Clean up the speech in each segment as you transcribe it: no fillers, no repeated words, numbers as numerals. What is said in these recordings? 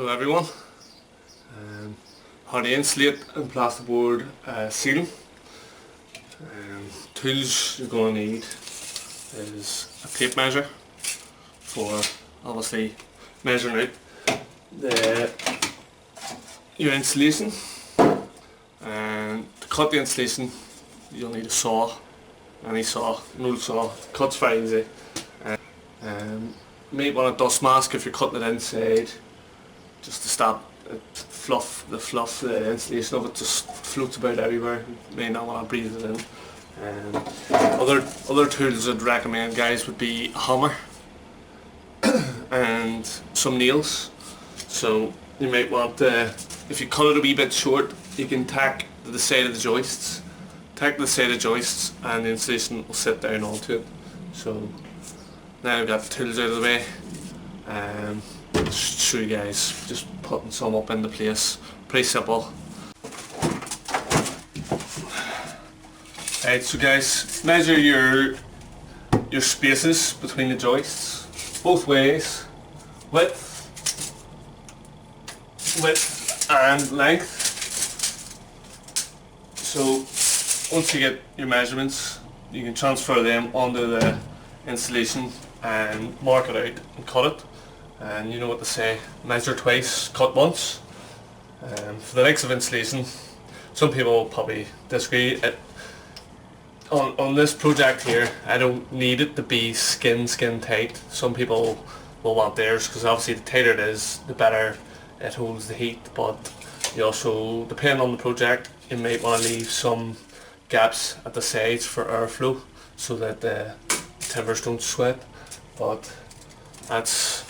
Hello everyone. How to insulate and plasterboard ceiling. Tools you're going to need is a tape measure for obviously measuring out your insulation, and to cut the insulation you'll need a saw, any saw, an old saw. Cuts very easy. You might want a dust mask if you're cutting it inside, just to stop the insulation of it just floats about everywhere. You may not want to breathe it in. Other tools I'd recommend, guys, would be a hammer and some nails. So you might want, if you cut it a wee bit short, you can tack to the side of the joists. Tack to the side of the joists and the insulation will sit down onto it. So now I've got the tools out of the way. Just show you guys, just putting some up into place. Pretty simple. Right, so guys, measure your spaces between the joists, both ways, width and length. So once you get your measurements, you can transfer them onto the insulation and mark it out and cut it. And you know what to say, measure twice, cut once. For the likes of insulation, some people will probably disagree. On this project here, I don't need it to be skin tight. Some people will want theirs, because obviously the tighter it is, the better it holds the heat. But you also, depending on the project, you might want to leave some gaps at the sides for airflow so that the timbers don't sweat. But that's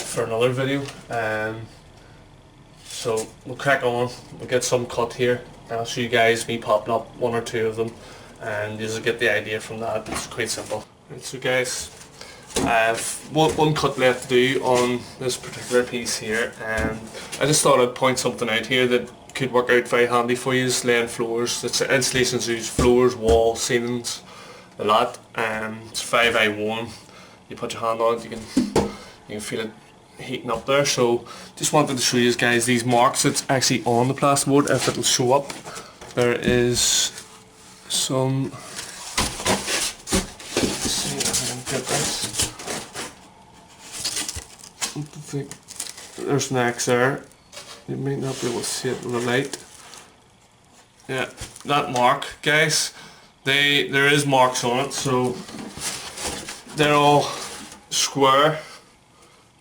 for another video. So we'll crack on, we'll get some cut here, and I'll show you guys me popping up one or two of them, and you'll get the idea from that. It's quite simple. Right, so guys, I have one cut left to do on this particular piece here, and I just thought I'd point something out here that could work out very handy for you. Is laying floors. It's installations use floors, walls, ceilings, a lot. It's very warm. You put your hand on it, you can feel it heating up there. So just wanted to show you guys these marks that's actually on the plasterboard, if it'll show up. There is some, let's see if I can get this. I think there's an X there. You might not be able to see it with the light. Yeah, that mark, guys, there is marks on it, so they're all square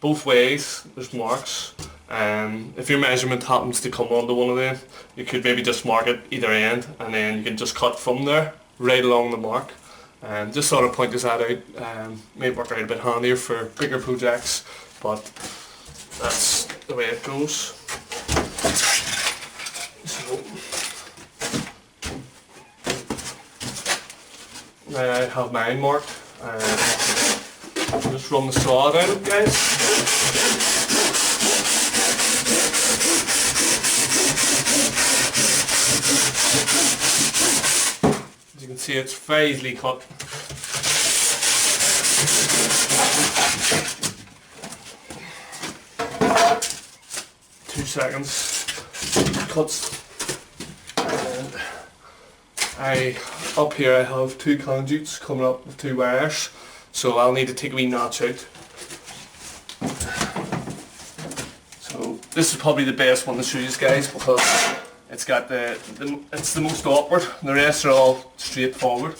both ways. There's marks. If your measurement happens to come onto one of them, you could maybe just mark it either end, and then you can just cut from there right along the mark. And just sort of point this out. May work out a bit handier for bigger projects, but that's the way it goes. So now I have mine marked. Just run the saw down it, guys. As you can see, it's very easily cut. Two seconds. Cuts. And up here I have two conduits coming up with two wires. So I'll need to take a wee notch out. So this is probably the best one to show you guys, because it's got it's the most awkward. The rest are all straightforward.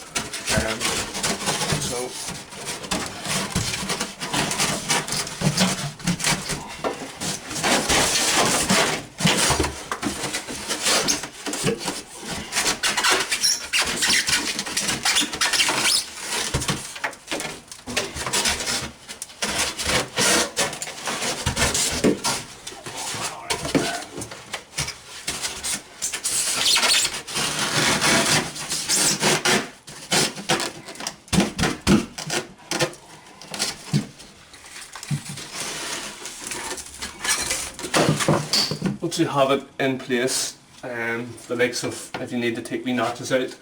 Once you have it in place, the likes of, if you need to take wee notches out,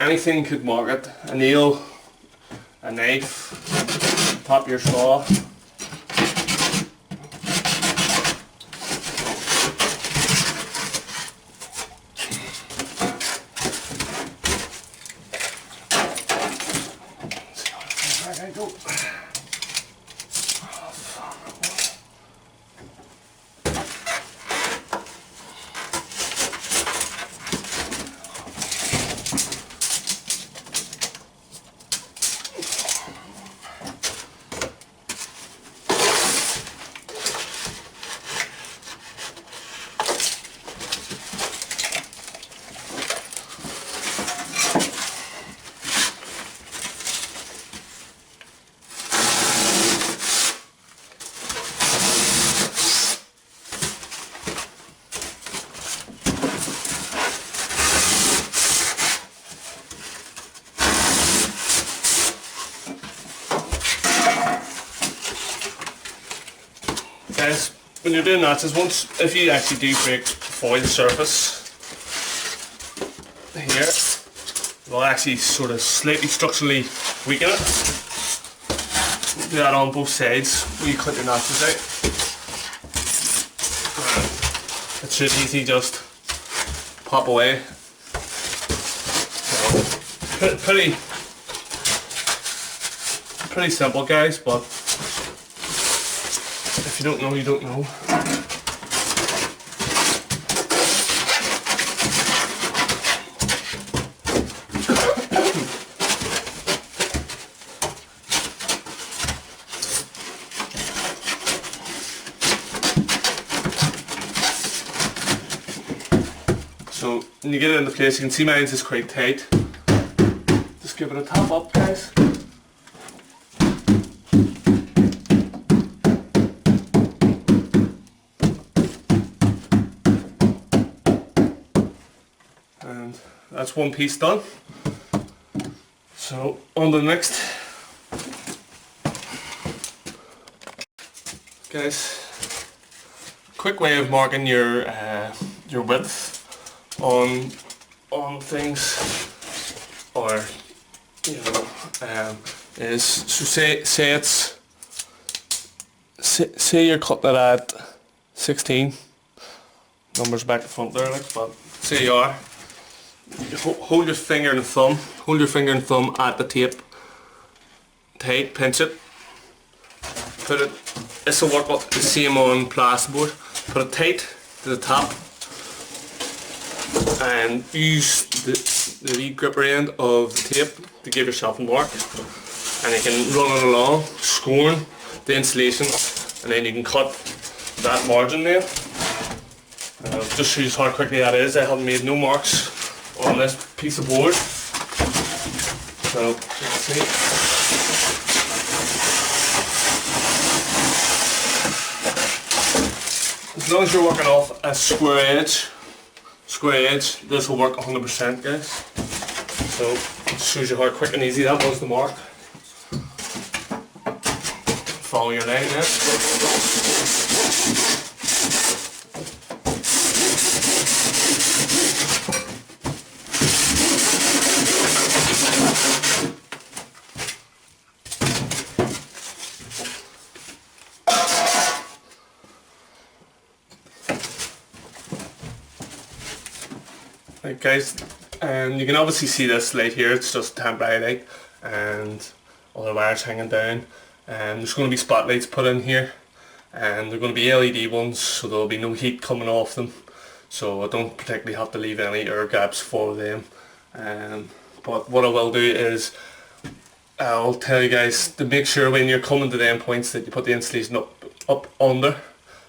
anything could mark it. A nail, a knife, top of your saw. go. Guys, when you're doing that, just once, if you actually do break the foil surface here, it will actually sort of slightly structurally weaken it. Do that on both sides when you cut your notches out. It should easily just pop away. So, pretty simple, guys, but if you don't know, you don't know. So when you get it into place, you can see mine is quite tight. Just give it a tap up, guys. And that's one piece done. So on to the next. Guys, quick way of marking your width on things, or you know, is, so say you're cutting it at 16, numbers back to front there, like, but say you are. Hold your finger and thumb. Hold your finger and thumb at the tape. Tight, pinch it. Put it. This will work the same on plasterboard. Put it tight to the top, and use the wee gripper end of the tape to give yourself a mark. And you can run it along, scoring the insulation, and then you can cut that margin there. Just show you how quickly that is. I haven't made no marks on this piece of board. So let's see. As long as you're working off a square edge, this will work 100%, guys. So it shows you how quick and easy that was to mark. Follow your line there. Right, guys, you can obviously see this light here. It's just temporary light, and all the wires hanging down. There's going to be spotlights put in here, and they're going to be LED ones, so there'll be no heat coming off them. So I don't particularly have to leave any air gaps for them. But what I will do is I'll tell you guys to make sure when you're coming to the end points that you put the insulation up under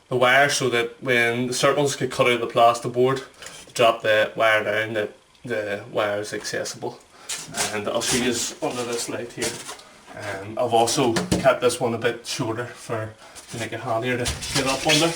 the wire, so that when the circles get cut out of the plasterboard, drop the wire down, that the wire is accessible. And I'll show you under this light here. I've also kept this one a bit shorter to make it handier to get up under.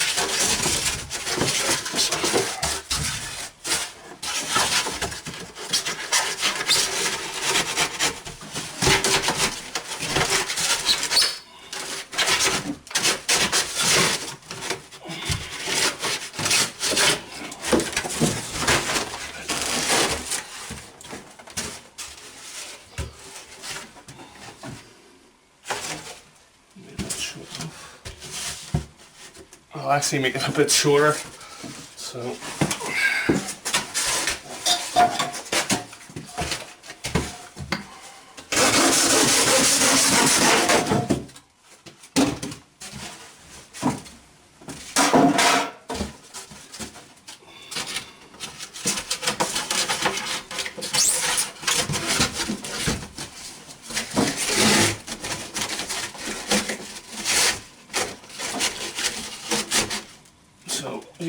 I'll actually make it a bit shorter. So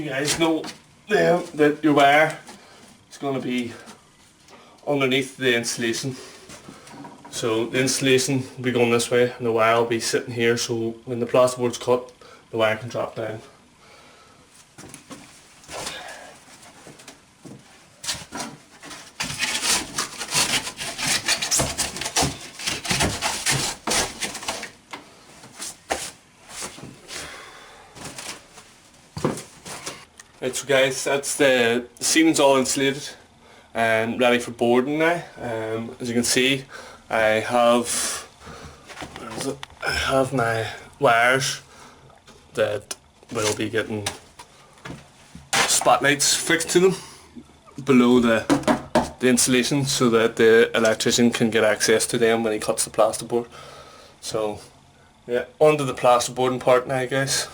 guys know that your wire is going to be underneath the insulation. So the insulation will be going this way and the wire will be sitting here, so when the plasterboard's cut, the wire can drop down. Right, so guys, that's the ceiling's all insulated and ready for boarding now. As you can see, I have my wires that will be getting spotlights fixed to them below the insulation, so that the electrician can get access to them when he cuts the plasterboard. So yeah, on to the plasterboarding part now, guys.